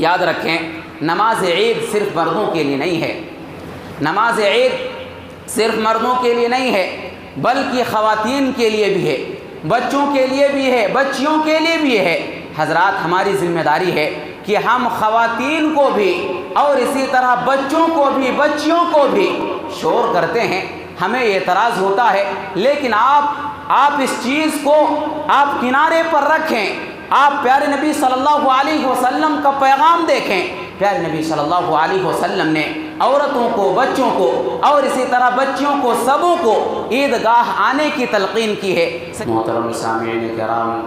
یاد رکھیں نماز عید صرف مردوں کے لیے نہیں ہے، نماز عید صرف مردوں کے لیے نہیں ہے بلکہ خواتین کے لیے بھی ہے، بچوں کے لیے بھی ہے، بچیوں کے لیے بھی ہے۔ حضرات ہماری ذمہ داری ہے کہ ہم خواتین کو بھی اور اسی طرح بچوں کو بھی بچیوں کو بھی شور کرتے ہیں، ہمیں اعتراض ہوتا ہے، لیکن آپ اس چیز کو آپ کنارے پر رکھیں، آپ پیارے نبی صلی اللہ علیہ وسلم کا پیغام دیکھیں۔ پیارے نبی صلی اللہ علیہ وسلم نے عورتوں کو، بچوں کو اور اسی طرح بچیوں کو سبوں کو عیدگاہ آنے کی تلقین کی ہے۔ محترم سامعین کرام،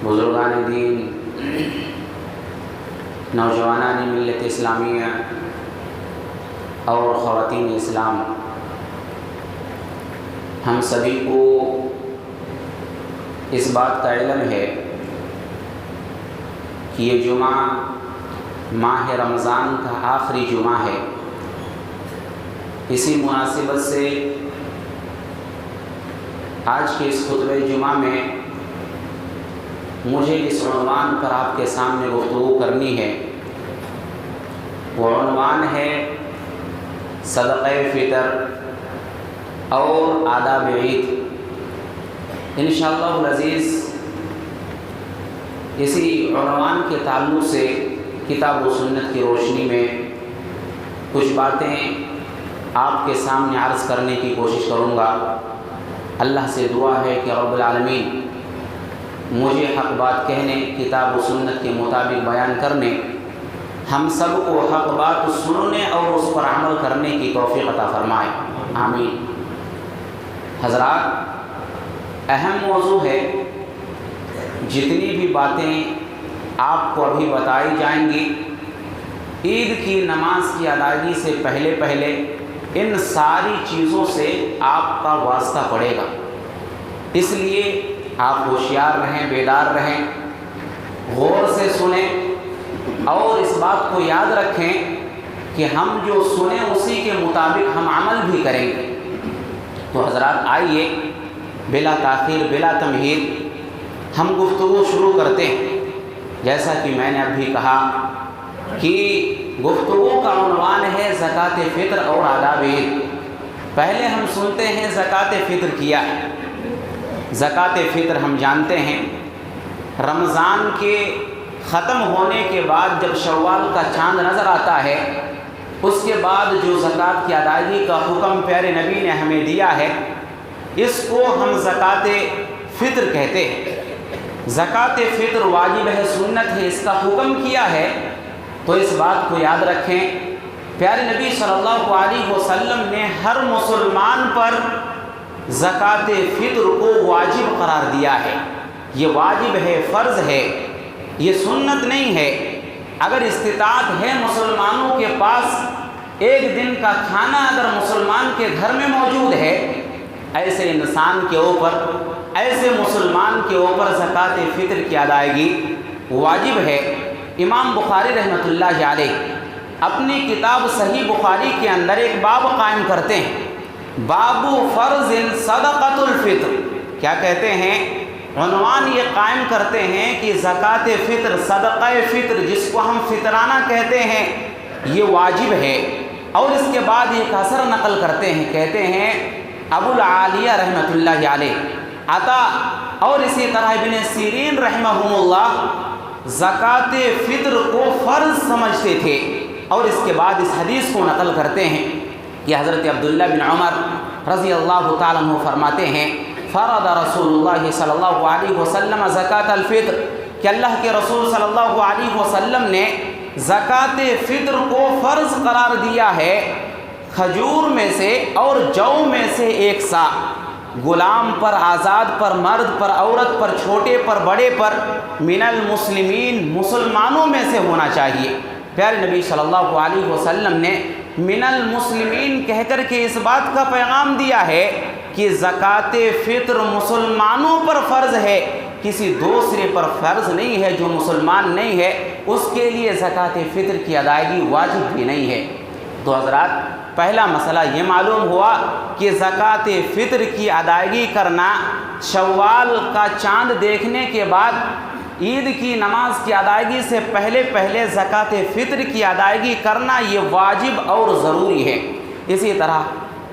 بزرگان دین، نوجوانان ملت اسلامیہ اور خواتین اسلام، ہم سبھی کو اس بات کا علم ہے کہ یہ جمعہ ماہ رمضان کا آخری جمعہ ہے۔ اسی مناسبت سے آج کے اس خطبہ جمعہ میں مجھے اس عنوان پر آپ کے سامنے گفتگو کرنی ہے۔ وہ عنوان ہے صدقہ فطر اور آداب عید۔ انشاءاللہ العزیز اسی عنوان کے تعلق سے کتاب و سنت کی روشنی میں کچھ باتیں آپ کے سامنے عرض کرنے کی کوشش کروں گا۔ اللہ سے دعا ہے کہ رب العالمین مجھے حق بات کہنے، کتاب و سنت کے مطابق بیان کرنے، ہم سب کو حق بات سننے اور اس پر عمل کرنے کی توفیق عطا فرمائے، آمین۔ حضرات، اہم موضوع ہے، جتنی بھی باتیں آپ کو ابھی بتائی جائیں گی عید کی نماز کی ادائیگی سے پہلے ان ساری چیزوں سے آپ کا واسطہ پڑے گا، اس لیے آپ ہوشیار رہیں، بیدار رہیں، غور سے سنیں اور اس بات کو یاد رکھیں کہ ہم جو سنیں اسی کے مطابق ہم عمل بھی کریں گے۔ تو حضرات آئیے بلا تاخیر، بلا تمہید ہم گفتگو شروع کرتے ہیں۔ جیسا کہ میں نے ابھی کہا کہ گفتگو کا عنوان ہے زکوٰۃ فطر اور آداب عید۔ پہلے ہم سنتے ہیں زکوٰۃ فطر کیا ہے۔ زکوٰۃ فطر ہم جانتے ہیں رمضان کے ختم ہونے کے بعد جب شوال کا چاند نظر آتا ہے، اس کے بعد جو زکوٰۃ کی ادائیگی کا حکم پیارے نبی نے ہمیں دیا ہے، اس کو ہم زکوٰۃ فطر کہتے ہیں۔ زکوٰۃ فطر واجب ہے، سنت ہے، اس کا حکم کیا ہے، تو اس بات کو یاد رکھیں پیارے نبی صلی اللہ علیہ وسلم نے ہر مسلمان پر زکوٰۃ فطر کو واجب قرار دیا ہے۔ یہ واجب ہے، فرض ہے، یہ سنت نہیں ہے۔ اگر استطاعت ہے مسلمانوں کے پاس، ایک دن کا کھانا اگر مسلمان کے گھر میں موجود ہے، ایسے انسان کے اوپر، ایسے مسلمان کے اوپر زکوٰۃ فطر کی ادائیگی واجب ہے۔ امام بخاری رحمۃ اللہ علیہ اپنی کتاب صحیح بخاری کے اندر ایک باب قائم کرتے ہیں، باب فرض صدقۃ الفطر۔ کیا کہتے ہیں؟ عنوان یہ قائم کرتے ہیں کہ زکوٰۃ فطر، صدقہ فطر جس کو ہم فطرانہ کہتے ہیں، یہ واجب ہے۔ اور اس کے بعد ایک اثر نقل کرتے ہیں، کہتے ہیں ابو العالیہ رحمۃ اللہ علیہ، عطا اور اسی طرح ابن سیرین رحمہم اللہ زکوٰۃ فطر کو فرض سمجھتے تھے، اور اس کے بعد اس حدیث کو نقل کرتے ہیں کہ حضرت عبداللہ بن عمر رضی اللہ تعالیٰ عنہ فرماتے ہیں فرض رسول اللہ صلی اللہ علیہ وسلم زکوٰۃ الفطر، کہ اللہ کے رسول صلی اللہ علیہ وسلم نے زکوٰۃ فطر کو فرض قرار دیا ہے کھجور میں سے اور جو میں سے 1 سا، غلام پر، آزاد پر، مرد پر، عورت پر، چھوٹے پر، بڑے پر، من المسلمین، مسلمانوں میں سے ہونا چاہیے۔ پیارے نبی صلی اللہ علیہ وسلم نے من المسلمین کہہ کر کے اس بات کا پیغام دیا ہے کہ زکوٰۃ فطر مسلمانوں پر فرض ہے، کسی دوسرے پر فرض نہیں ہے۔ جو مسلمان نہیں ہے اس کے لیے زکوٰۃ فطر کی ادائیگی واجب بھی نہیں ہے۔ تو حضرات، پہلا مسئلہ یہ معلوم ہوا کہ زکوٰۃ فطر کی ادائیگی کرنا شوال کا چاند دیکھنے کے بعد عید کی نماز کی ادائیگی سے پہلے پہلے زکوٰۃ فطر کی ادائیگی کرنا یہ واجب اور ضروری ہے۔ اسی طرح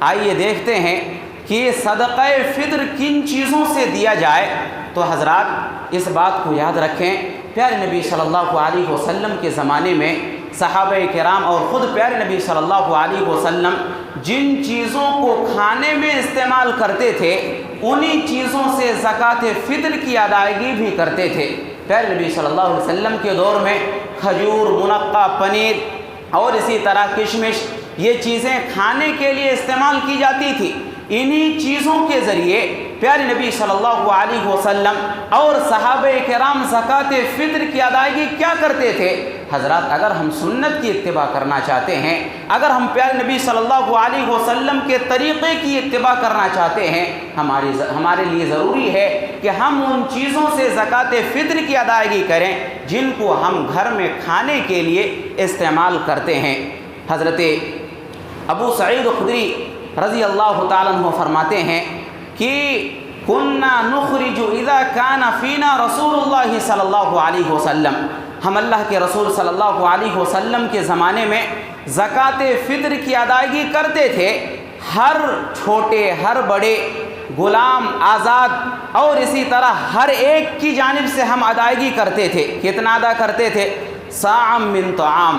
آئیے دیکھتے ہیں کہ صدقہ فطر کن چیزوں سے دیا جائے، تو حضرات اس بات کو یاد رکھیں، پیارے نبی صلی اللہ علیہ وسلم کے زمانے میں صحابہ کرام اور خود پیارے نبی صلی اللہ علیہ وسلم جن چیزوں کو کھانے میں استعمال کرتے تھے انہی چیزوں سے زکوٰۃ فطر کی ادائیگی بھی کرتے تھے۔ پیارے نبی صلی اللہ علیہ وسلم کے دور میں کھجور، منقع، پنیر اور اسی طرح کشمش یہ چیزیں کھانے کے لیے استعمال کی جاتی تھی۔ انہی چیزوں کے ذریعے پیارے نبی صلی اللہ علیہ وسلم اور صحابہ کرام زکوٰۃ فطر کی ادائیگی کیا کرتے تھے؟ حضرات اگر ہم سنت کی اتباع کرنا چاہتے ہیں، اگر ہم پیارے نبی صلی اللہ علیہ وسلم کے طریقے کی اتباع کرنا چاہتے ہیں، ہمارے لیے ضروری ہے کہ ہم ان چیزوں سے زکوٰۃ فطر کی ادائیگی کریں جن کو ہم گھر میں کھانے کے لیے استعمال کرتے ہیں۔ حضرت ابو سعید خدری رضی اللہ تعالیٰ عنہ فرماتے ہیں کہ کننا نخرج اذا کان فینا رسول اللہ صلی اللہ علیہ وسلم، ہم اللہ کے رسول صلی اللہ علیہ وسلم کے زمانے میں زکوٰۃ فطر کی ادائیگی کرتے تھے۔ ہر چھوٹے ہر بڑے، غلام، آزاد اور اسی طرح ہر ایک کی جانب سے ہم ادائیگی کرتے تھے۔ کتنا ادا کرتے تھے؟ صاع من طعام،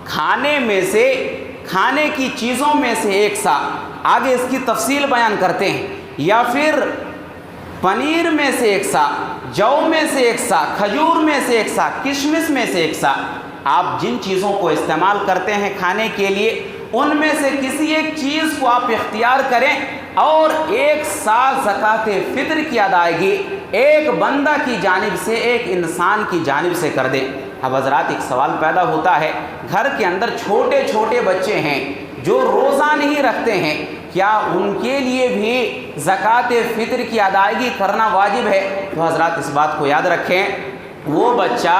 کھانے میں سے، کھانے کی چیزوں میں سے ایک سا، آگے اس کی تفصیل بیان کرتے ہیں، یا پھر پنیر میں سے ایک سا، جو میں سے ایک سا، کھجور میں سے ایک سا، کشمش میں سے ایک سا۔ آپ جن چیزوں کو استعمال کرتے ہیں کھانے کے لیے ان میں سے کسی ایک چیز کو آپ اختیار کریں اور ایک سا زکوٰۃ فطر کی ادائیگی ایک بندہ کی جانب سے، ایک انسان کی جانب سے کر دیں۔ اب حضرات ایک سوال پیدا ہوتا ہے، گھر کے اندر چھوٹے چھوٹے بچے ہیں جو روزہ نہیں رکھتے ہیں، کیا ان کے لیے بھی زکوٰۃ فطر کی ادائیگی کرنا واجب ہے؟ تو حضرات اس بات کو یاد رکھیں، وہ بچہ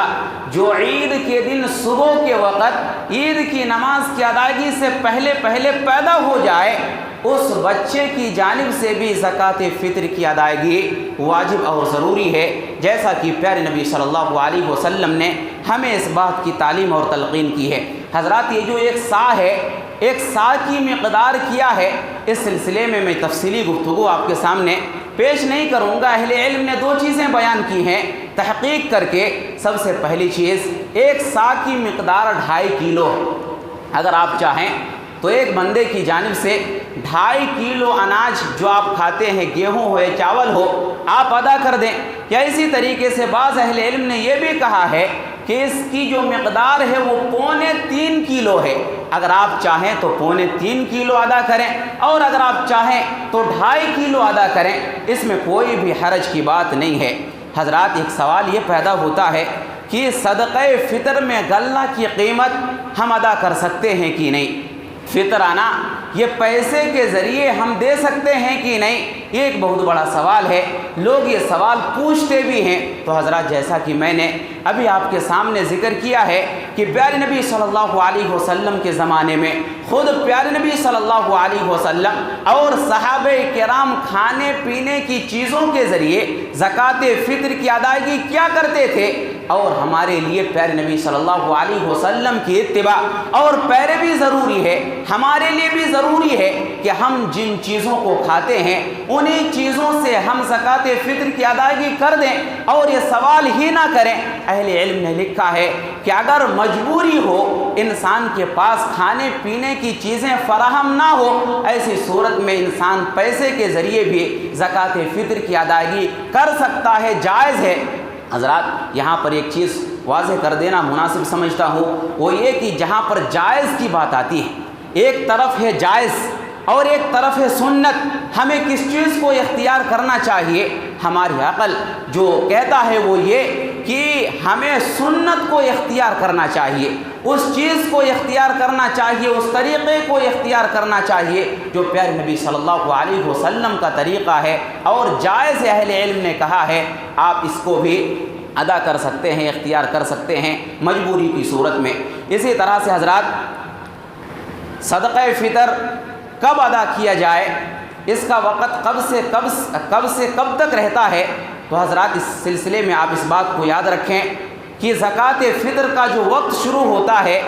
جو عید کے دن صبح کے وقت عید کی نماز کی ادائیگی سے پہلے پہلے پیدا ہو جائے، اس بچے کی جانب سے بھی زکوٰۃ فطر کی ادائیگی واجب اور ضروری ہے، جیسا کہ پیارے نبی صلی اللہ علیہ وسلم نے ہمیں اس بات کی تعلیم اور تلقین کی ہے۔ حضرات یہ جو ایک سا ہے، ایک سا کی مقدار کیا ہے، اس سلسلے میں میں تفصیلی گفتگو آپ کے سامنے پیش نہیں کروں گا۔ اہل علم نے دو چیزیں بیان کی ہیں تحقیق کر کے۔ سب سے پہلی چیز، ایک سا کی مقدار 2.5 کلو ہے۔ اگر آپ چاہیں تو ایک بندے کی جانب سے 2.5 کلو اناج جو آپ کھاتے ہیں، گیہوں ہو یا چاول ہو، آپ ادا کر دیں۔ یا اسی طریقے سے بعض اہل علم نے یہ بھی کہا ہے کہ اس کی جو مقدار ہے وہ 3.25 کلو ہے۔ اگر آپ چاہیں تو 3.25 کلو ادا کریں اور اگر آپ چاہیں تو 2.5 کلو ادا کریں، اس میں کوئی بھی حرج کی بات نہیں ہے۔ حضرات ایک سوال یہ پیدا ہوتا ہے کہ صدقہ فطر میں غلہ کی قیمت ہم ادا کر سکتے ہیں کہ نہیں؟ فطرانہ یہ پیسے کے ذریعے ہم دے سکتے ہیں کہ نہیں؟ یہ ایک بہت بڑا سوال ہے، لوگ یہ سوال پوچھتے بھی ہیں۔ تو حضرات جیسا کہ میں نے ابھی آپ کے سامنے ذکر کیا ہے کہ پیارے نبی صلی اللہ علیہ وسلم کے زمانے میں خود پیارے نبی صلی اللہ علیہ وسلم اور صحابہ کرام کھانے پینے کی چیزوں کے ذریعے زکوٰۃ فطر کی ادائیگی کیا کرتے تھے، اور ہمارے لیے پیارے نبی صلی اللہ علیہ وسلم کی اتباع اور پیروی ضروری ہے۔ ہمارے لیے بھی ضروری ہے کہ ہم جن چیزوں کو کھاتے ہیں انہی چیزوں سے ہم زکوٰۃ فطر کی ادائیگی کر دیں اور یہ سوال ہی نہ کریں۔ اہل علم نے لکھا ہے کہ اگر مجبوری ہو، انسان کے پاس کھانے پینے کی چیزیں فراہم نہ ہو، ایسی صورت میں انسان پیسے کے ذریعے بھی زکوٰۃ فطر کی ادائیگی کر سکتا ہے، جائز ہے۔ حضرات یہاں پر ایک چیز واضح کر دینا مناسب سمجھتا ہوں، وہ یہ کہ جہاں پر جائز کی بات آتی ہے، ایک طرف ہے جائز اور ایک طرف ہے سنت، ہمیں کس چیز کو اختیار کرنا چاہیے؟ ہماری عقل جو کہتا ہے وہ یہ کہ ہمیں سنت کو اختیار کرنا چاہیے، اس چیز کو اختیار کرنا چاہیے، اس طریقے کو اختیار کرنا چاہیے جو پیارے نبی صلی اللہ علیہ وسلم کا طریقہ ہے اور جائز اہل علم نے کہا ہے آپ اس کو بھی ادا کر سکتے ہیں، اختیار کر سکتے ہیں مجبوری کی صورت میں۔ اسی طرح سے حضرات صدقہ فطر کب ادا کیا جائے، اس کا وقت کب سے کب تک رہتا ہے؟ تو تو حضرات اس سلسلے میں آپ اس بات کو یاد رکھیں کہ زکوٰۃ فطر کا جو وقت شروع ہوتا ہے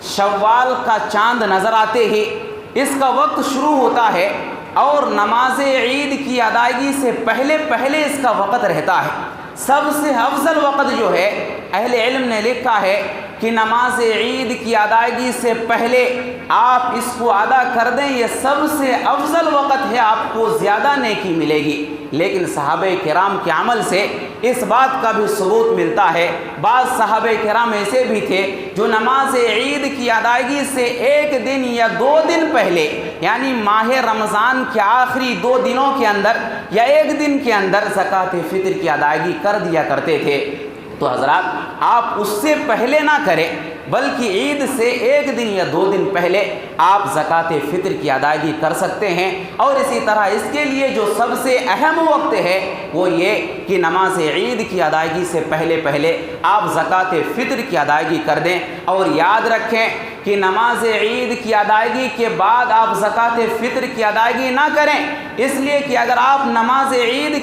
شوال کا چاند نظر آتے ہی اس کا وقت شروع ہوتا ہے، اور نماز عید کی ادائیگی سے پہلے پہلے اس کا وقت رہتا ہے۔ سب سے افضل وقت جو ہے اہل علم نے لکھا ہے کہ نماز عید کی ادائیگی سے پہلے آپ اس کو ادا کر دیں، یہ سب سے افضل وقت ہے، آپ کو زیادہ نیکی ملے گی۔ لیکن صحابہ کرام کے عمل سے اس بات کا بھی ثبوت ملتا ہے۔ بعض صحابہ کرام ایسے بھی تھے جو نماز عید کی ادائیگی سے 1 دن یا 2 دن پہلے، یعنی ماہ رمضان کے آخری 2 دنوں کے اندر یا 1 دن کے اندر زکوٰۃ فطر کی ادائیگی کر دیا کرتے تھے۔ تو حضرات آپ اس سے پہلے نہ کریں، بلکہ عید سے 1 دن یا 2 دن پہلے آپ زکوٰۃ فطر کی ادائیگی کر سکتے ہیں۔ اور اسی طرح اس کے لیے جو سب سے اہم وقت ہے وہ یہ کہ نماز عید کی ادائیگی سے پہلے پہلے آپ زکوٰۃ فطر کی ادائیگی کر دیں۔ اور یاد رکھیں کہ نماز عید کی ادائیگی کے بعد آپ زکوٰۃ فطر کی ادائیگی نہ کریں، اس لیے کہ اگر آپ نماز عید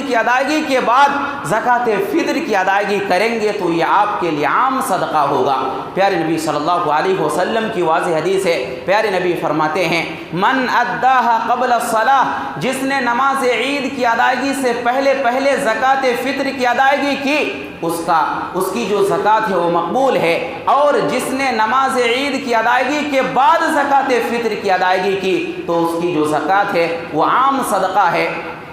کی ادائیگی کے بعد زکوٰۃ فطر کی ادائیگی کریں گے تو یہ آپ کے لیے عام صدقہ ہوگا۔ پیارے نبی صلی اللہ علیہ وسلم کی واضح حدیث ہے، پیارے نبی فرماتے ہیں من اداہا قبل الصلاۃ، جس نے نماز عید کی ادائیگی سے پہلے پہلے زکوٰۃ فطر کی ادائیگی کی اس کی جو زکوٰۃ ہے وہ مقبول ہے، اور جس نے نماز عید کی ادائیگی کے بعد زکوٰۃ فطر کی ادائیگی کی تو اس کی جو زکوٰۃ ہے وہ عام صدقہ ہے،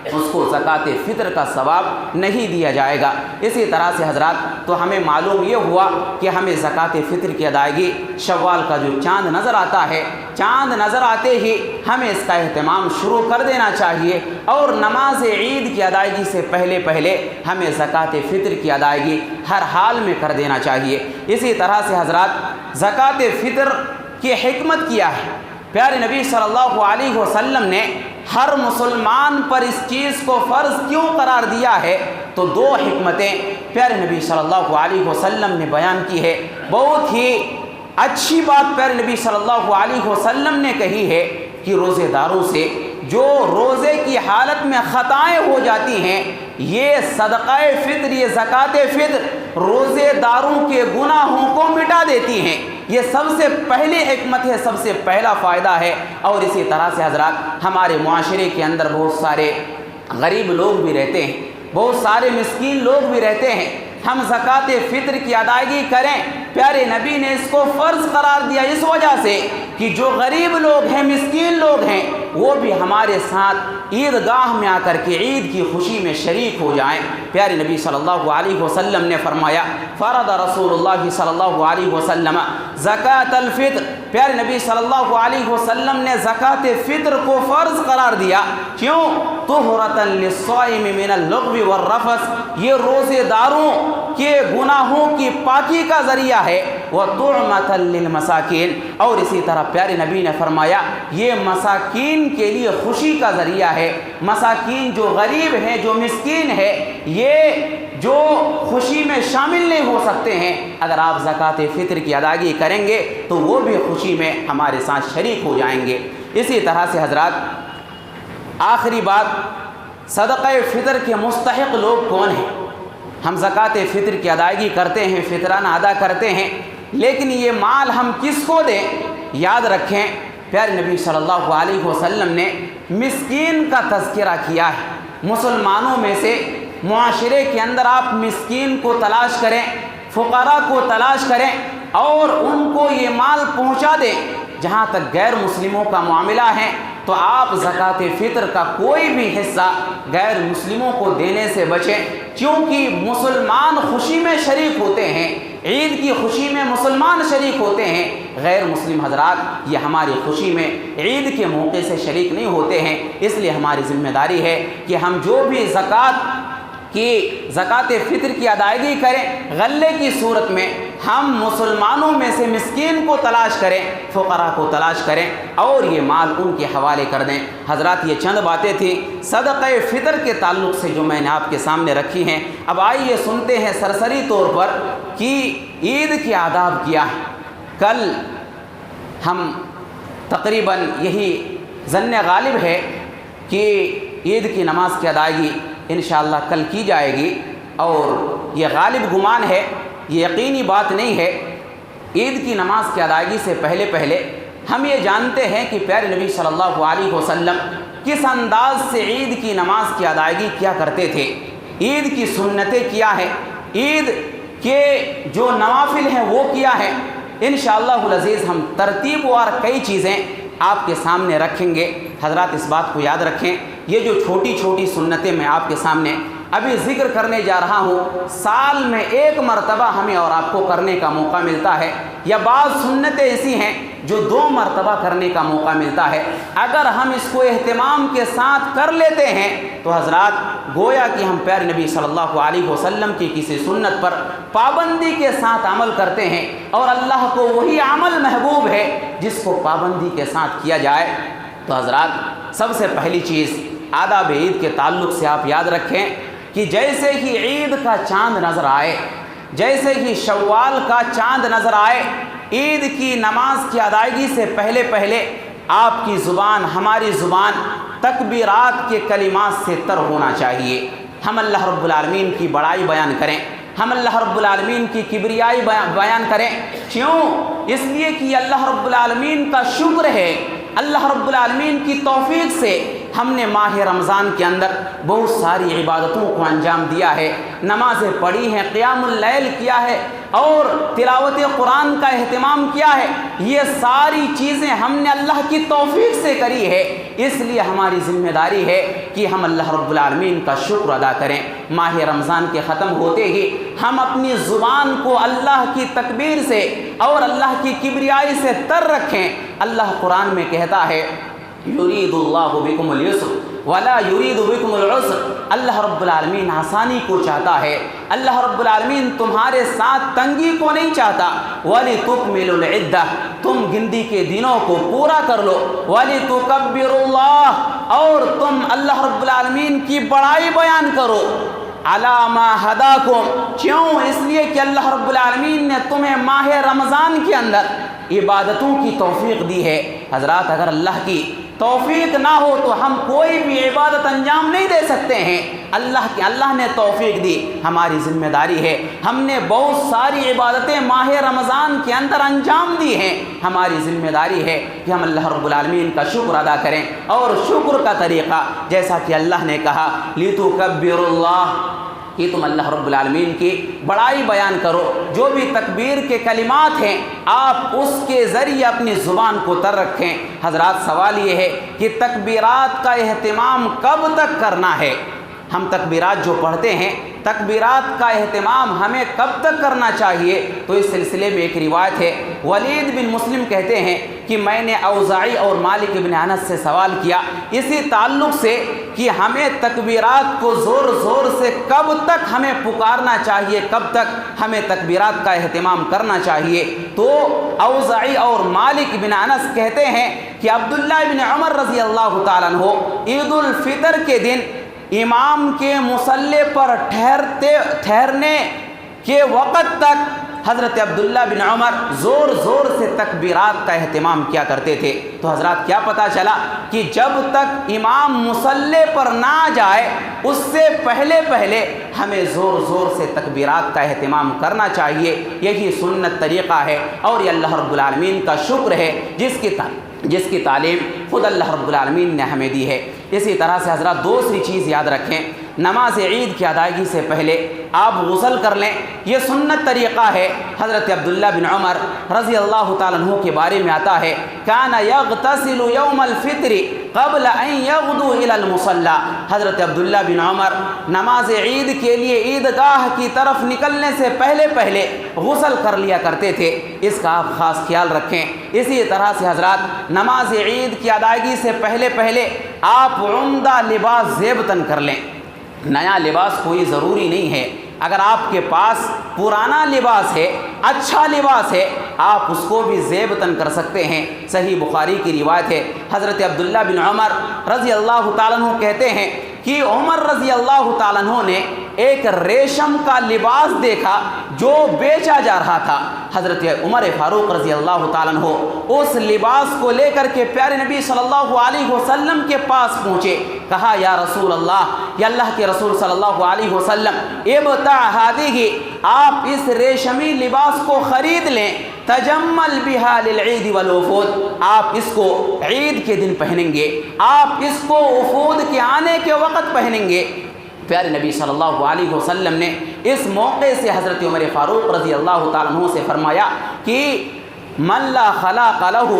اس کو زکوٰۃ فطر کا ثواب نہیں دیا جائے گا۔ اسی طرح سے حضرات تو ہمیں معلوم یہ ہوا کہ ہمیں زکوٰۃ فطر کی ادائیگی شوال کا جو چاند نظر آتا ہے، چاند نظر آتے ہی ہمیں اس کا اہتمام شروع کر دینا چاہیے، اور نماز عید کی ادائیگی سے پہلے پہلے ہمیں زکوٰۃ فطر کی ادائیگی ہر حال میں کر دینا چاہیے۔ اسی طرح سے حضرات زکوٰۃ فطر کی حکمت کیا ہے؟ پیارے نبی صلی اللہ علیہ وسلم نے ہر مسلمان پر اس چیز کو فرض کیوں قرار دیا ہے؟ تو 2 حکمتیں پیارے نبی صلی اللہ علیہ وسلم نے بیان کی ہے۔ بہت ہی اچھی بات پیارے نبی صلی اللہ علیہ وسلم نے کہی ہے کہ روزے داروں سے جو روزے کی حالت میں خطائیں ہو جاتی ہیں، یہ صدقہ فطر، یہ زکوٰۃ فطر روزے داروں کے گناہوں کو مٹا دیتی ہیں۔ یہ سب سے پہلی حکمت ہے، سب سے پہلا فائدہ ہے۔ اور اسی طرح سے حضرات ہمارے معاشرے کے اندر بہت سارے غریب لوگ بھی رہتے ہیں، بہت سارے مسکین لوگ بھی رہتے ہیں، ہم زکوٰۃ فطر کی ادائیگی کریں۔ پیارے نبی نے اس کو فرض قرار دیا اس وجہ سے کہ جو غریب لوگ ہیں، مسکین لوگ ہیں، وہ بھی ہمارے ساتھ عیدگاہ میں آ کر کے عید کی خوشی میں شریک ہو جائیں۔ پیارے نبی صلی اللہ علیہ وسلم نے فرمایا فرض رسول اللہ صلی اللہ علیہ وسلم زکوٰۃ الفطر، پیارے نبی صلی اللہ علیہ وسلم نے زکوٰۃ فطر کو فرض قرار دیا۔ کیوں؟ طہرۃ للصائم من اللغو والرفث، یہ روزے داروں کے گناہوں کی پاکی کا ذریعہ ہے، وطعمۃ للمساکین، اور اسی طرح پیارے نبی نے فرمایا یہ مساکین کے لیے خوشی کا ذریعہ ہے۔ مساکین جو غریب ہیں، جو مسکین ہے، یہ جو خوشی میں شامل نہیں ہو سکتے ہیں، اگر آپ زکوٰۃ فطر کی ادائیگی کریں گے تو وہ بھی خوشی میں ہمارے ساتھ شریک ہو جائیں گے۔ اسی طرح سے حضرات آخری بات، صدقہ فطر کے مستحق لوگ کون ہیں؟ ہم زکوٰۃ فطر کی ادائیگی کرتے ہیں، فطرانہ ادا کرتے ہیں، لیکن یہ مال ہم کس کو دیں؟ یاد رکھیں پیارے نبی صلی اللہ علیہ وسلم نے مسکین کا تذکرہ کیا ہے۔ مسلمانوں میں سے معاشرے کے اندر آپ مسکین کو تلاش کریں، فقراء کو تلاش کریں اور ان کو یہ مال پہنچا دیں۔ جہاں تک غیر مسلموں کا معاملہ ہے تو آپ زکوٰۃ فطر کا کوئی بھی حصہ غیر مسلموں کو دینے سے بچیں، کیونکہ مسلمان خوشی میں شریک ہوتے ہیں، عید کی خوشی میں مسلمان شریک ہوتے ہیں، غیر مسلم حضرات یہ ہماری خوشی میں عید کے موقع سے شریک نہیں ہوتے ہیں۔ اس لیے ہماری ذمہ داری ہے کہ ہم جو بھی زکوٰۃ فطر کی ادائیگی کریں، غلے کی صورت میں ہم مسلمانوں میں سے مسکین کو تلاش کریں، فقراء کو تلاش کریں اور یہ مال ان کے حوالے کر دیں۔ حضرات یہ چند باتیں تھیں صدقہ فطر کے تعلق سے جو میں نے آپ کے سامنے رکھی ہیں۔ اب آئیے سنتے ہیں سرسری طور پر کہ عید کے آداب کیا ہے۔ کل ہم تقریباً یہی ظن غالب ہے کہ عید کی نماز کی ادائیگی انشاءاللہ کل کی جائے گی، اور یہ غالب گمان ہے، یہ یقینی بات نہیں ہے۔ عید کی نماز کی ادائیگی سے پہلے پہلے ہم یہ جانتے ہیں کہ پیارے نبی صلی اللہ علیہ وسلم کس انداز سے عید کی نماز کی ادائیگی کیا کرتے تھے، عید کی سنتیں کیا ہیں، عید کے جو نوافل ہیں وہ کیا ہیں۔ انشاءاللہ العزیز ہم ترتیب وار کئی چیزیں آپ کے سامنے رکھیں گے۔ حضرات اس بات کو یاد رکھیں، یہ جو چھوٹی چھوٹی سنتیں میں آپ کے سامنے ابھی ذکر کرنے جا رہا ہوں، سال میں ایک مرتبہ ہمیں اور آپ کو کرنے کا موقع ملتا ہے، یا بعض سنتیں ایسی ہیں جو 2 مرتبہ کرنے کا موقع ملتا ہے۔ اگر ہم اس کو اہتمام کے ساتھ کر لیتے ہیں تو حضرات گویا کہ ہم پیارے نبی صلی اللہ علیہ وسلم کی کسی سنت پر پابندی کے ساتھ عمل کرتے ہیں، اور اللہ کو وہی عمل محبوب ہے جس کو پابندی کے ساتھ کیا جائے۔ تو حضرات سب سے پہلی چیز آداب عید کے تعلق سے آپ یاد رکھیں کہ جیسے ہی عید کا چاند نظر آئے، جیسے ہی شوال کا چاند نظر آئے، عید کی نماز کی ادائیگی سے پہلے پہلے آپ کی زبان، ہماری زبان تکبیرات کے کلمات سے تر ہونا چاہیے۔ ہم اللہ رب العالمین کی بڑائی بیان کریں، ہم اللہ رب العالمین کی کبریائی بیان کریں۔ کیوں؟ اس لیے کہ یہ اللہ رب العالمین کا شکر ہے، اللہ رب العالمین کی توفیق سے ہم نے ماہ رمضان کے اندر بہت ساری عبادتوں کو انجام دیا ہے، نمازیں پڑھی ہیں، قیام اللیل کیا ہے، اور تلاوت قرآن کا اہتمام کیا ہے۔ یہ ساری چیزیں ہم نے اللہ کی توفیق سے کری ہے، اس لیے ہماری ذمہ داری ہے کہ ہم اللہ رب العالمین کا شکر ادا کریں۔ ماہ رمضان کے ختم ہوتے ہی ہم اپنی زبان کو اللہ کی تکبیر سے اور اللہ کی کبریائی سے تر رکھیں۔ اللہ قرآن میں کہتا ہے یرید اللہ بکم اليسر ولا یرید بکم العسر، اللہ رب العالمین آسانی کو چاہتا ہے، اللہ رب العالمین تمہارے ساتھ تنگی کو نہیں چاہتا۔ وَلِتُكْمِلُوا الْعِدَّةَ، تم گنتی کے دنوں کو پورا کر لو۔ وَلِتُكَبِّرُوا اللَّهَ، اور تم اللہ رب العالمین کی بڑائی بیان کرو۔ عَلَى مَا هَدَاكُمْ، کیوں؟ اس لیے کہ اللہ رب العالمین نے تمہیں ماہ رمضان کے اندر عبادتوں کی توفیق دی ہے۔ حضرات اگر اللہ کی توفیق نہ ہو تو ہم کوئی بھی عبادت انجام نہیں دے سکتے ہیں۔ اللہ نے توفیق دی، ہماری ذمہ داری ہے، ہم نے بہت ساری عبادتیں ماہ رمضان کے اندر انجام دی ہیں، ہماری ذمہ داری ہے کہ ہم اللہ رب العالمین کا شکر ادا کریں۔ اور شکر کا طریقہ جیسا کہ اللہ نے کہا لِتُكَبِّرُوا اللَّهَ، کہ تم اللہ رب العالمین کی بڑائی بیان کرو۔ جو بھی تکبیر کے کلمات ہیں آپ اس کے ذریعے اپنی زبان کو تر رکھیں۔ حضرات سوال یہ ہے کہ تکبیرات کا اہتمام کب تک کرنا ہے؟ ہم تکبیرات جو پڑھتے ہیں، تکبیرات کا اہتمام ہمیں کب تک کرنا چاہیے؟ تو اس سلسلے میں ایک روایت ہے، ولید بن مسلم کہتے ہیں کہ میں نے اوزاعی اور مالک بن انس سے سوال کیا اسی تعلق سے کہ ہمیں تکبیرات کو زور زور سے کب تک ہمیں پکارنا چاہیے، کب تک ہمیں تکبیرات کا اہتمام کرنا چاہیے؟ تو اوزاعی اور مالک بن انس کہتے ہیں کہ عبداللہ بن عمر رضی اللہ تعالیٰ عنہ عید الفطر کے دن امام کے مصلی پر ٹھہرنے کے وقت تک حضرت عبداللہ بن عمر زور زور سے تکبیرات کا اہتمام کیا کرتے تھے۔ تو حضرات کیا پتہ چلا کہ جب تک امام مصلی پر نہ جائے اس سے پہلے پہلے ہمیں زور زور سے تکبیرات کا اہتمام کرنا چاہیے۔ یہی سنت طریقہ ہے، اور یہ اللہ رب العالمین کا شکر ہے جس کی تعلیم خود اللہ رب العالمین نے ہمیں دی ہے۔ اسی طرح سے حضرات دوسری چیز یاد رکھیں، نماز عید کی ادائیگی سے پہلے آپ غسل کر لیں، یہ سنت طریقہ ہے۔ حضرت عبداللہ بن عمر رضی اللہ تعالیٰ عنہ کے بارے میں آتا ہے کان یغتسل یوم الفطر قبل ان یغدو الی المصلی، حضرت عبداللہ بن عمر نماز عید کے لیے عیدگاہ کی طرف نکلنے سے پہلے پہلے غسل کر لیا کرتے تھے، اس کا آپ خاص خیال رکھیں۔ اسی طرح سے حضرات نماز عید کی ادائیگی سے پہلے پہلے آپ عمدہ لباس زیب تن کر لیں۔ نیا لباس کوئی ضروری نہیں ہے، اگر آپ کے پاس پرانا لباس ہے، اچھا لباس ہے، آپ اس کو بھی زیب تن کر سکتے ہیں۔ صحیح بخاری کی روایت ہے، حضرت عبداللہ بن عمر رضی اللہ تعالیٰ عنہ کہتے ہیں کہ عمر رضی اللہ تعالیٰ عنہ نے ایک ریشم کا لباس دیکھا جو بیچا جا رہا تھا۔ حضرت عمر فاروق رضی اللہ تعالیٰ عنہ اس لباس کو لے کر کے پیارے نبی صلی اللہ علیہ وسلم کے پاس پہنچے، کہا یا رسول اللہ، یا اللہ کے رسول صلی اللہ علیہ وسلم، ابتع ہذہ، آپ اس ریشمی لباس کو خرید لیں، تجمل بہا للعید والوفود، آپ اس کو عید کے دن پہنیں گے، آپ اس کو وفود کے آنے کے وقت پہنیں گے۔ پیارے نبی صلی اللہ علیہ وسلم نے اس موقع سے حضرت عمر فاروق رضی اللہ تعالیٰ عنہ سے فرمایا کہ من لا خلاق لہ،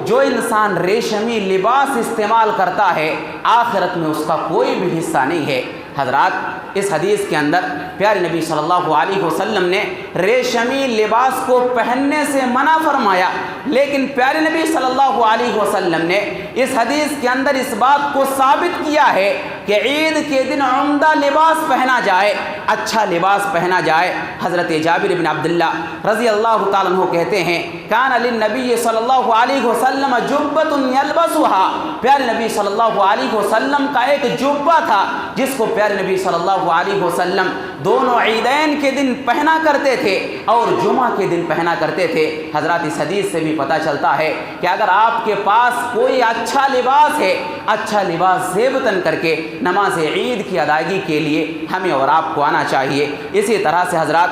جو انسان ریشمی لباس استعمال کرتا ہے آخرت میں اس کا کوئی بھی حصہ نہیں ہے۔ حضرات، اس حدیث کے اندر پیارے نبی صلی اللہ علیہ وسلم نے ریشمی لباس کو پہننے سے منع فرمایا، لیکن پیارے نبی صلی اللہ علیہ وسلم نے اس حدیث کے اندر اس بات کو ثابت کیا ہے کہ عید کے دن عمدہ لباس پہنا جائے، اچھا لباس پہنا جائے۔ حضرت جابر بن عبداللہ رضی اللہ تعالیٰ عنہ کہتے ہیں کان للنبی صلی اللہ علیہ وسلم جبۃ یلبسها، پیارے نبی صلی اللہ علیہ وسلم کا ایک جبہ تھا جس کو پیارے نبی صلی اللہ علیہ وسلم دونوں عیدین کے دن پہنا کرتے تھے اور جمعہ کے دن پہنا کرتے تھے۔ حضرات، اس حدیث سے بھی پتہ چلتا ہے کہ اگر آپ کے پاس کوئی اچھا لباس ہے، اچھا لباس زیبتاً کر کے نماز عید کی ادائیگی کے لیے ہمیں اور آپ کو آنا چاہیے۔ اسی طرح سے حضرات،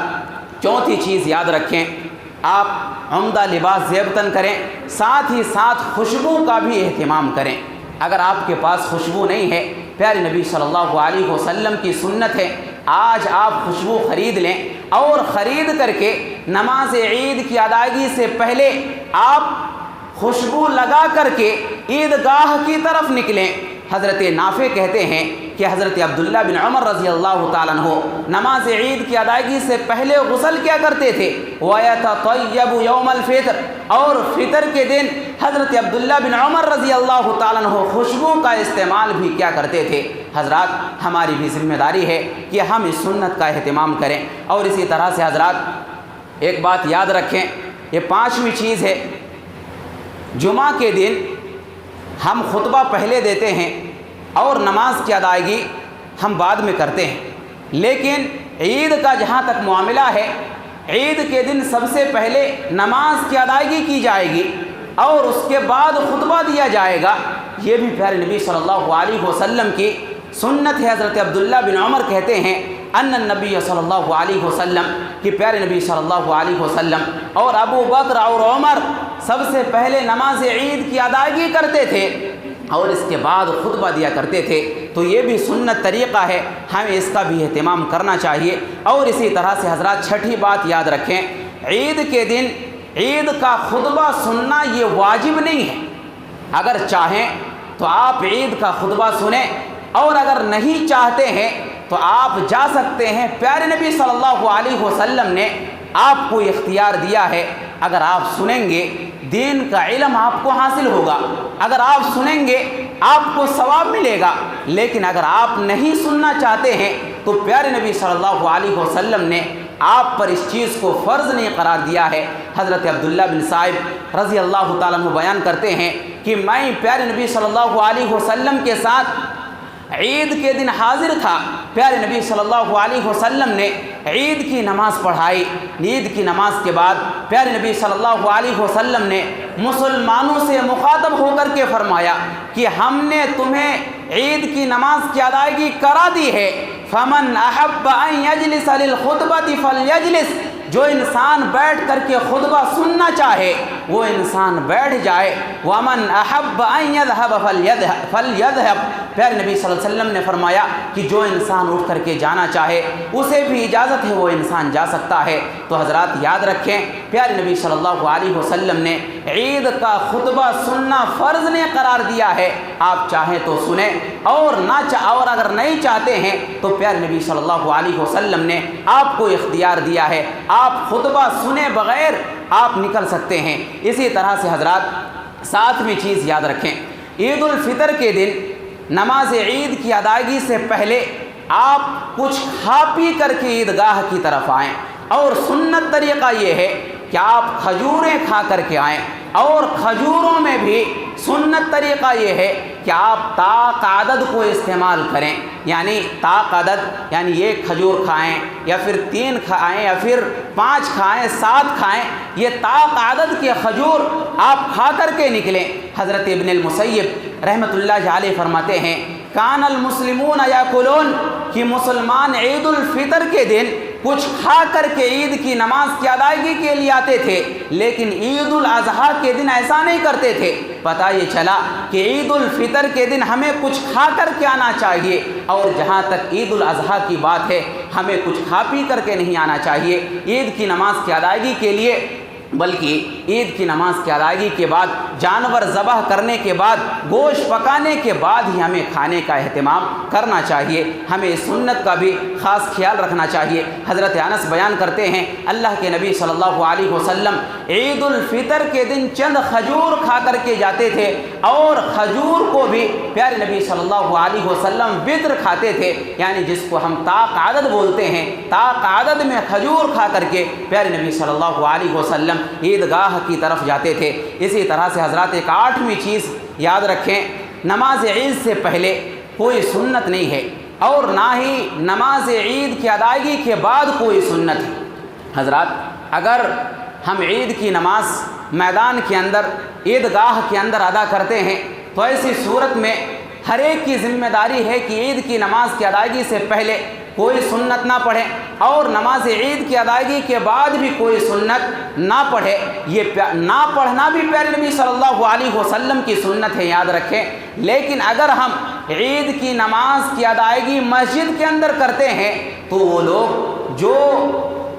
چوتھی چیز یاد رکھیں، آپ عمدہ لباس زیبتاً کریں، ساتھ ہی ساتھ خوشبو کا بھی اہتمام کریں۔ اگر آپ کے پاس خوشبو نہیں ہے، پیارے نبی صلی اللہ علیہ وسلم کی سنت ہے آج آپ خوشبو خرید لیں اور خرید کر کے نماز عید کی ادائیگی سے پہلے آپ خوشبو لگا کر کے عیدگاہ کی طرف نکلیں۔ حضرت نافع کہتے ہیں کہ حضرت عبداللہ بن عمر رضی اللہ تعالیٰ عنہ نماز عید کی ادائیگی سے پہلے غسل کیا کرتے تھے، وَيَتَطَيَّبُ يَوْمَ الْفِطْر، اور فطر کے دن حضرت عبداللہ بن عمر رضی اللہ تعالیٰ عنہ خوشبو کا استعمال بھی کیا کرتے تھے۔ حضرات، ہماری بھی ذمہ داری ہے کہ ہم اس سنت کا اہتمام کریں۔ اور اسی طرح سے حضرات ایک بات یاد رکھیں، یہ پانچویں چیز ہے، جمعہ کے دن ہم خطبہ پہلے دیتے ہیں اور نماز کی ادائیگی ہم بعد میں کرتے ہیں، لیکن عید کا جہاں تک معاملہ ہے، عید کے دن سب سے پہلے نماز کی ادائیگی کی جائے گی اور اس کے بعد خطبہ دیا جائے گا۔ یہ بھی پیارے نبی صلی اللہ علیہ وسلم کی سنت ہے۔ حضرت عبداللہ بن عمر کہتے ہیں ان النبی صلی اللہ علیہ وسلم، کہ پیارے نبی صلی اللہ علیہ وسلم اور ابو بکر اور عمر سب سے پہلے نماز عید کی ادائیگی کرتے تھے اور اس کے بعد خطبہ دیا کرتے تھے۔ تو یہ بھی سنت طریقہ ہے، ہمیں اس کا بھی اہتمام کرنا چاہیے۔ اور اسی طرح سے حضرات چھٹی بات یاد رکھیں، عید کے دن عید کا خطبہ سننا یہ واجب نہیں ہے۔ اگر چاہیں تو آپ عید کا خطبہ سنیں، اور اگر نہیں چاہتے ہیں تو آپ جا سکتے ہیں۔ پیارے نبی صلی اللہ علیہ وسلم نے آپ کو اختیار دیا ہے، اگر آپ سنیں گے دین کا علم آپ کو حاصل ہوگا، اگر آپ سنیں گے آپ کو ثواب ملے گا، لیکن اگر آپ نہیں سننا چاہتے ہیں تو پیارے نبی صلی اللہ علیہ وسلم نے آپ پر اس چیز کو فرض نہیں قرار دیا ہے۔ حضرت عبداللہ بن صائب رضی اللہ تعالیٰ عنہ بیان کرتے ہیں کہ میں پیارے نبی صلی اللہ علیہ وسلم کے ساتھ عید کے دن حاضر تھا، پیارے نبی صلی اللہ علیہ وسلم نے عید کی نماز پڑھائی، عید کی نماز کے بعد پیارے نبی صلی اللہ علیہ وسلم نے مسلمانوں سے مخاطب ہو کر کے فرمایا کہ ہم نے تمہیں عید کی نماز کی ادائیگی کرا دی ہے، فمن احب ان یجلس للخطبۃ فلیجلس، جو انسان بیٹھ کر کے خطبہ سننا چاہے وہ انسان بیٹھ جائے، ومن احب ان یذهب فلیذهب، پیارے نبی صلی اللہ علیہ وسلم نے فرمایا کہ جو انسان اٹھ کر کے جانا چاہے اسے بھی اجازت ہے، وہ انسان جا سکتا ہے۔ تو حضرات یاد رکھیں، پیارے نبی صلی اللہ علیہ وسلم نے عید کا خطبہ سننا فرض نے قرار دیا ہے، آپ چاہیں تو سنیں اور اور اگر نہیں چاہتے ہیں تو پیارے نبی صلی اللہ علیہ وسلم نے آپ کو اختیار دیا ہے، آپ خطبہ سنے بغیر آپ نکل سکتے ہیں۔ اسی طرح سے حضرات ساتویں چیز یاد رکھیں، عید الفطر کے دن نماز عید کی ادائیگی سے پہلے آپ کچھ کھا پی کر کے عیدگاہ کی طرف آئیں، اور سنت طریقہ یہ ہے کہ آپ کھجوریں کھا کر کے آئیں، اور کھجوروں میں بھی سنت طریقہ یہ ہے کہ آپ طاق عدد کو استعمال کریں، یعنی طاق عدد یعنی 1 کھجور کھائیں یا پھر 3 کھائیں یا پھر 5 کھائیں 7 کھائیں، یہ طاق عدد کے کھجور آپ کھا کر کے نکلیں۔ حضرت ابن المسیب رحمۃ اللہ علیہ فرماتے ہیں کان المسلمون یاکلون، کہ مسلمان عید الفطر کے دن کچھ کھا کر کے عید کی نماز کی ادائیگی کے لیے آتے تھے، لیکن عید الاضحیٰ کے دن ایسا نہیں کرتے تھے۔ پتہ یہ چلا کہ عید الفطر کے دن ہمیں کچھ کھا کر کے آنا چاہیے، اور جہاں تک عید الاضحیٰ کی بات ہے ہمیں کچھ کھا پی کر کے نہیں آنا چاہیے عید کی نماز کی ادائیگی کے لیے، بلکہ عید کی نماز کی ادائیگی کے بعد جانور ذبح کرنے کے بعد گوشت پکانے کے بعد ہی ہمیں کھانے کا اہتمام کرنا چاہیے، ہمیں اس سنت کا بھی خاص خیال رکھنا چاہیے۔ حضرت انس بیان کرتے ہیں اللہ کے نبی صلی اللہ علیہ وسلم عید الفطر کے دن چند کھجور کھا کر کے جاتے تھے، اور کھجور کو بھی پیارے نبی صلی اللہ علیہ وسلم وطر کھاتے تھے، یعنی جس کو ہم طاق عدد بولتے ہیں، طاق عدد میں کھجور کھا کر کے پیارے نبی صلی اللہ علیہ وسلم عیدگاہ کی طرف جاتے تھے۔ اسی طرح سے حضرات ایک 8ویں چیز یاد رکھیں، نماز عید سے پہلے کوئی سنت نہیں ہے، اور نہ ہی نماز عید کی ادائیگی کے بعد کوئی سنت ہے۔ حضرات اگر ہم عید کی نماز میدان کے اندر عیدگاہ کے اندر ادا کرتے ہیں تو ایسی صورت میں ہر ایک کی ذمہ داری ہے کہ عید کی نماز کی ادائیگی سے پہلے کوئی سنت نہ پڑھے، اور نماز عید کی ادائیگی کے بعد بھی کوئی سنت نہ پڑھے۔ یہ نہ پڑھنا بھی پیارے نبی صلی اللہ علیہ وسلم کی سنت ہے، یاد رکھیں۔ لیکن اگر ہم عید کی نماز کی ادائیگی مسجد کے اندر کرتے ہیں تو وہ لوگ جو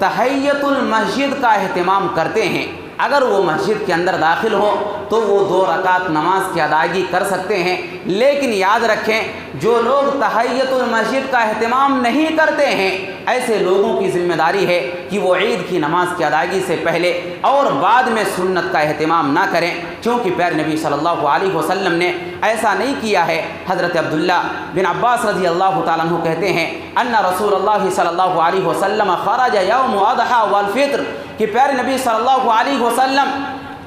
تحیت المسجد کا اہتمام کرتے ہیں، اگر وہ مسجد کے اندر داخل ہو تو وہ 2 رکعت نماز کی ادائیگی کر سکتے ہیں۔ لیکن یاد رکھیں جو لوگ تحیت المسجد کا اہتمام نہیں کرتے ہیں، ایسے لوگوں کی ذمہ داری ہے کہ وہ عید کی نماز کی ادائیگی سے پہلے اور بعد میں سنت کا اہتمام نہ کریں، کیونکہ پیارے نبی صلی اللہ علیہ وسلم نے ایسا نہیں کیا ہے۔ حضرت عبداللہ بن عباس رضی اللہ تعالیٰ عنہ کہتے ہیں ان رسول اللہ صلی اللہ علیہ وسلم خرج یوم اضحیٰ والفطر، کہ پیارے نبی صلی اللہ علیہ وسلم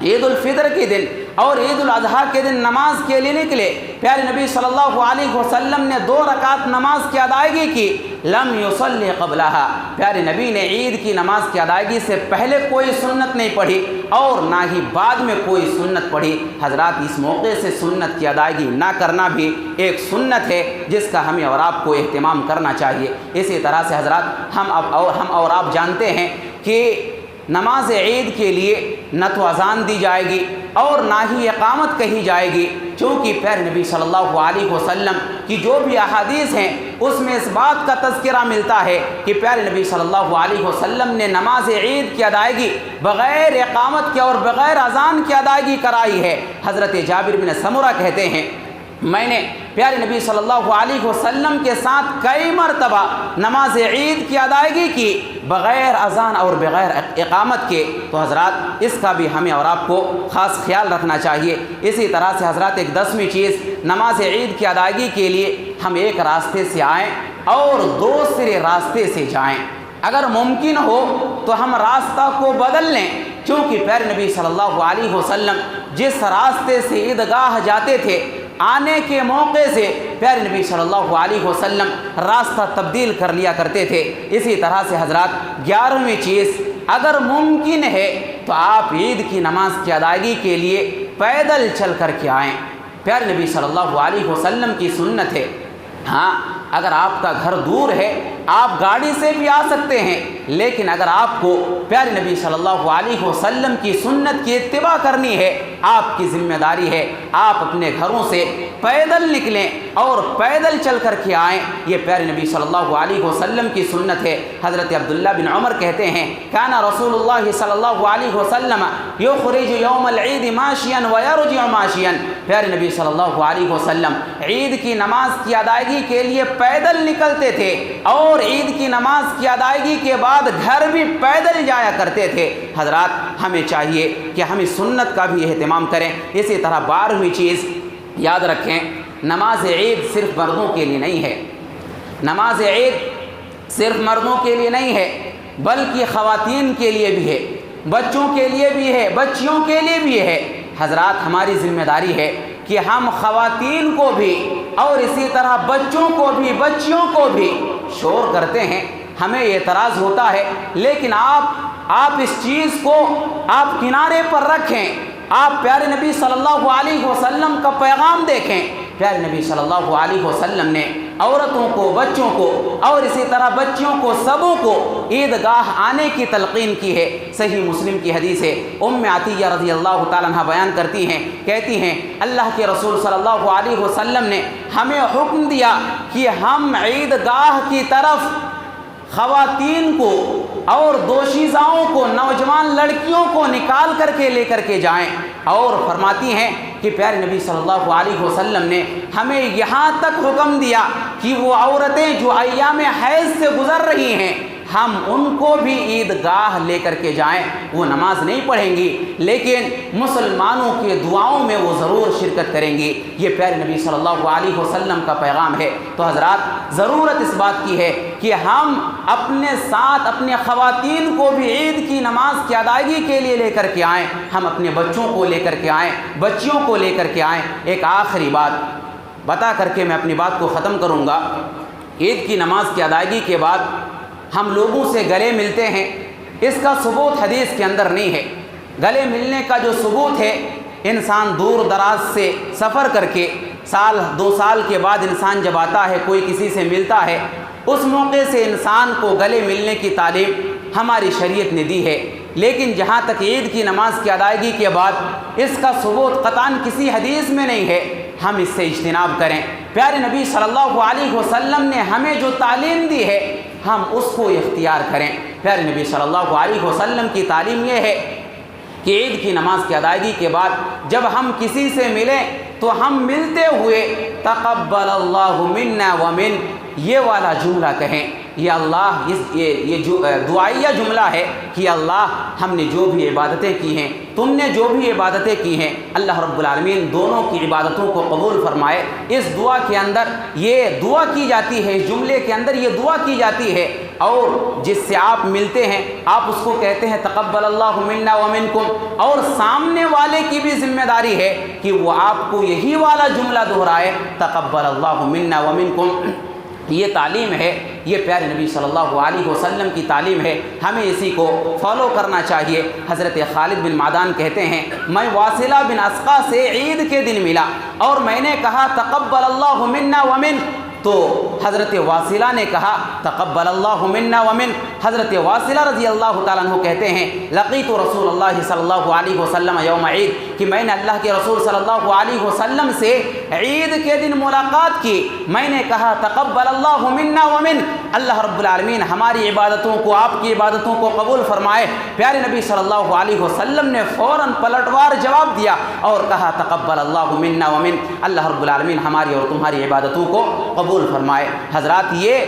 عید الفطر کے دن اور عید الاضحیٰ کے دن نماز کے لیے نکلے۔ پیارے نبی صلی اللہ علیہ وسلم نے 2 رکعت نماز کی ادائیگی کی، لم یصلی قبلہا، پیارے نبی نے عید کی نماز کی ادائیگی سے پہلے کوئی سنت نہیں پڑھی اور نہ ہی بعد میں کوئی سنت پڑھی۔ حضرات اس موقع سے سنت کی ادائیگی نہ کرنا بھی ایک سنت ہے جس کا ہمیں اور آپ کو اہتمام کرنا چاہیے۔ اسی طرح سے حضرات ہم اور آپ جانتے ہیں کہ نماز عید کے لیے نہ تو اذان دی جائے گی اور نہ ہی اقامت کہی جائے گی، کیونکہ پیارے نبی صلی اللہ علیہ وسلم کی جو بھی احادیث ہیں اس میں اس بات کا تذکرہ ملتا ہے کہ پیارے نبی صلی اللہ علیہ وسلم نے نماز عید کی ادائیگی بغیر اقامت کے اور بغیر اذان کی ادائیگی کرائی ہے۔ حضرت جابر بن سمرہ کہتے ہیں میں نے پیارے نبی صلی اللہ علیہ وسلم کے ساتھ کئی مرتبہ نماز عید کی ادائیگی کی بغیر اذان اور بغیر اقامت کے۔ تو حضرات اس کا بھی ہمیں اور آپ کو خاص خیال رکھنا چاہیے۔ اسی طرح سے حضرات ایک 10ویں چیز، نماز عید کی ادائیگی کے لیے ہم ایک راستے سے آئیں اور دوسرے راستے سے جائیں۔ اگر ممکن ہو تو ہم راستہ کو بدل لیں، کیونکہ پیارے نبی صلی اللہ علیہ وسلم جس راستے سے عیدگاہ جاتے تھے آنے کے موقع سے پیارے نبی صلی اللہ علیہ وسلم راستہ تبدیل کر لیا کرتے تھے۔ اسی طرح سے حضرات 11ویں چیز، اگر ممکن ہے تو آپ عید کی نماز کی ادائیگی کے لیے پیدل چل کر کے آئیں، پیارے نبی صلی اللہ علیہ وسلم کی سنت ہے۔ ہاں اگر آپ کا گھر دور ہے آپ گاڑی سے بھی آ سکتے ہیں، لیکن اگر آپ کو پیارے نبی صلی اللہ علیہ وسلم کی سنت کی اتباع کرنی ہے، آپ کی ذمہ داری ہے آپ اپنے گھروں سے پیدل نکلیں اور پیدل چل کر کے آئیں۔ یہ پیارے نبی صلی اللہ علیہ وسلم کی سنت ہے۔ حضرت عبداللہ بن عمر کہتے ہیں کان رسول اللہ صلی اللہ علیہ وسلم یخرج یوم العید ماشیا ویرجع ماشیا، پیارے نبی صلی اللہ علیہ وسلم عید کی نماز کی ادائیگی کے لیے پیدل نکلتے تھے اور عید کی نماز کی ادائیگی کے بعد گھر بھی پیدل جایا کرتے تھے۔ حضرات ہمیں چاہیے کہ ہم اس سنت کا بھی اہتمام کریں۔ اسی طرح 12ویں چیز یاد رکھیں، نماز عید صرف مردوں کے لیے نہیں ہے، نماز عید صرف مردوں کے لیے نہیں ہے بلکہ خواتین کے لیے بھی ہے، بچوں کے لیے بھی ہے، بچیوں کے لیے بھی ہے۔ حضرات ہماری ذمہ داری ہے کہ ہم خواتین کو بھی اور اسی طرح بچوں کو بھی بچیوں کو بھی شور کرتے ہیں، ہمیں اعتراض ہوتا ہے، لیکن آپ اس چیز کو آپ کنارے پر رکھیں، آپ پیارے نبی صلی اللہ علیہ وسلم کا پیغام دیکھیں۔ پیارے نبی صلی اللہ علیہ وسلم نے عورتوں کو، بچوں کو اور اسی طرح بچیوں کو سبوں کو عیدگاہ آنے کی تلقین کی ہے۔ صحیح مسلم کی حدیث ہے، ام عطیہ رضی اللہ تعالیٰ عنہ بیان کرتی ہیں، کہتی ہیں اللہ کے رسول صلی اللہ علیہ وسلم نے ہمیں حکم دیا کہ ہم عیدگاہ کی طرف خواتین کو اور دوشیزاؤں کو، نوجوان لڑکیوں کو نکال کر کے لے کر کے جائیں، اور فرماتی ہیں کہ پیارے نبی صلی اللہ علیہ وسلم نے ہمیں یہاں تک حکم دیا کہ وہ عورتیں جو ایام حیض سے گزر رہی ہیں ہم ان کو بھی عیدگاہ لے کر کے جائیں۔ وہ نماز نہیں پڑھیں گی لیکن مسلمانوں کے دعاؤں میں وہ ضرور شرکت کریں گی۔ یہ پیارے نبی صلی اللہ علیہ وسلم کا پیغام ہے۔ تو حضرات، ضرورت اس بات کی ہے کہ ہم اپنے ساتھ اپنے خواتین کو بھی عید کی نماز کی ادائیگی کے لیے لے کر کے آئیں، ہم اپنے بچوں کو لے کر کے آئیں، بچیوں کو لے کر کے آئیں۔ ایک آخری بات بتا کر کے میں اپنی بات کو ختم کروں گا۔ عید کی نماز کی ادائیگی کے بعد ہم لوگوں سے گلے ملتے ہیں، اس کا ثبوت حدیث کے اندر نہیں ہے۔ گلے ملنے کا جو ثبوت ہے، انسان دور دراز سے سفر کر کے سال 2 سال کے بعد انسان جب آتا ہے، کوئی کسی سے ملتا ہے، اس موقع سے انسان کو گلے ملنے کی تعلیم ہماری شریعت نے دی ہے۔ لیکن جہاں تک عید کی نماز کی ادائیگی کے بعد اس کا ثبوت قطعاً کسی حدیث میں نہیں ہے، ہم اس سے اجتناب کریں۔ پیارے نبی صلی اللہ علیہ وسلم نے ہمیں جو تعلیم دی ہے ہم اس کو اختیار کریں۔ پیارے نبی صلی اللہ علیہ وسلم کی تعلیم یہ ہے کہ عید کی نماز کی ادائیگی کے بعد جب ہم کسی سے ملیں تو ہم ملتے ہوئے تقبل اللہ منا ومن یہ والا جملہ کہیں۔ یہ اللہ یہ جو دعائیہ جملہ ہے کہ اللہ ہم نے جو بھی عبادتیں کی ہیں، تم نے جو بھی عبادتیں کی ہیں، اللہ رب العالمین دونوں کی عبادتوں کو قبول فرمائے۔ اس دعا کے اندر یہ دعا کی جاتی ہے، اس جملے کے اندر یہ دعا کی جاتی ہے، اور جس سے آپ ملتے ہیں آپ اس کو کہتے ہیں تقبل اللہ منا ومنکم، اور سامنے والے کی بھی ذمہ داری ہے کہ وہ آپ کو یہی والا جملہ دہرائے تقبل اللہ منا ومنکم۔ یہ تعلیم ہے، یہ پیارے نبی صلی اللہ علیہ وسلم کی تعلیم ہے، ہمیں اسی کو فالو کرنا چاہیے۔ حضرت خالد بن معدان کہتے ہیں میں واصلہ بن اسقا سے عید کے دن ملا اور میں نے کہا تقبل اللہ منا ومن، تو حضرت واصلہ نے کہا تقبل اللہ منا ومن۔ حضرت واصلہ رضی اللہ تعالیٰ عنہ کہتے ہیں لقیت رسول اللہ صلی اللہ علیہ وسلم یوم عید، کہ میں نے اللہ کے رسول صلی اللہ علیہ وسلم سے عید کے دن ملاقات کی، میں نے کہا تقبل اللہ منا ومن، اللہ رب العالمین ہماری عبادتوں کو، آپ کی عبادتوں کو قبول فرمائے۔ پیارے نبی صلی اللہ علیہ وسلم نے فوراً پلٹوار جواب دیا اور کہا تقبل اللہ منا ومن، اللہ رب العالمین ہماری اور تمہاری عبادتوں کو قبول فرمائے۔ حضرات، یہ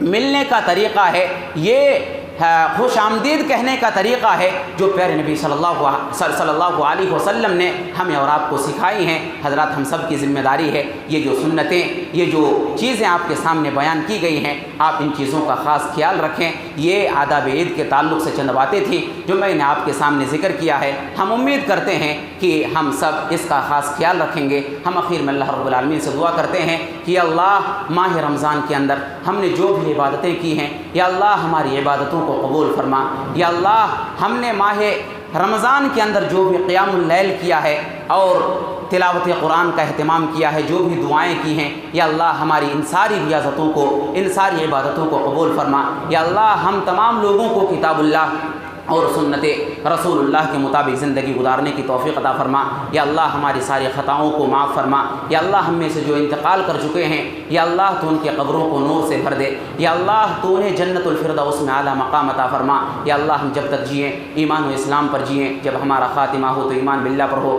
ملنے کا طریقہ ہے، یہ خوش آمدید کہنے کا طریقہ ہے جو پیارے نبی صلی اللہ علیہ وسلم نے ہمیں اور آپ کو سکھائی ہیں۔ حضرات، ہم سب کی ذمہ داری ہے یہ جو سنتیں، یہ جو چیزیں آپ کے سامنے بیان کی گئی ہیں، آپ ان چیزوں کا خاص خیال رکھیں۔ یہ آداب عید کے تعلق سے چند باتیں تھیں جو میں نے آپ کے سامنے ذکر کیا ہے۔ ہم امید کرتے ہیں کہ ہم سب اس کا خاص خیال رکھیں گے۔ ہم آخر میں اللہ رب العالمین سے دعا کرتے ہیں کہ اللہ ماہ رمضان کے اندر ہم نے جو بھی عبادتیں کی ہیں، یا اللہ ہماری عبادتوں کو قبول فرما۔ یا اللہ ہم نے ماہ رمضان کے اندر جو بھی قیام اللیل کیا ہے اور تلاوت قرآن کا اہتمام کیا ہے، جو بھی دعائیں کی ہیں، یا اللہ ہماری ان ساری ریاضتوں کو، ان ساری عبادتوں کو قبول فرما۔ یا اللہ ہم تمام لوگوں کو کتاب اللہ اور سنت رسول اللہ کے مطابق زندگی گزارنے کی توفیق عطا فرما۔ یا اللہ ہماری ساری خطاؤں کو معاف فرما۔ یا اللہ ہم میں سے جو انتقال کر چکے ہیں، یا اللہ تو ان کے قبروں کو نور سے بھر دے۔ یا اللہ تو انہیں جنت الفردوس میں اعلیٰ مقام عطا فرما۔ یا اللہ ہم جب تک جئیں ایمان و اسلام پر جئیں، جب ہمارا خاتمہ ہو تو ایمان باللہ پر ہو۔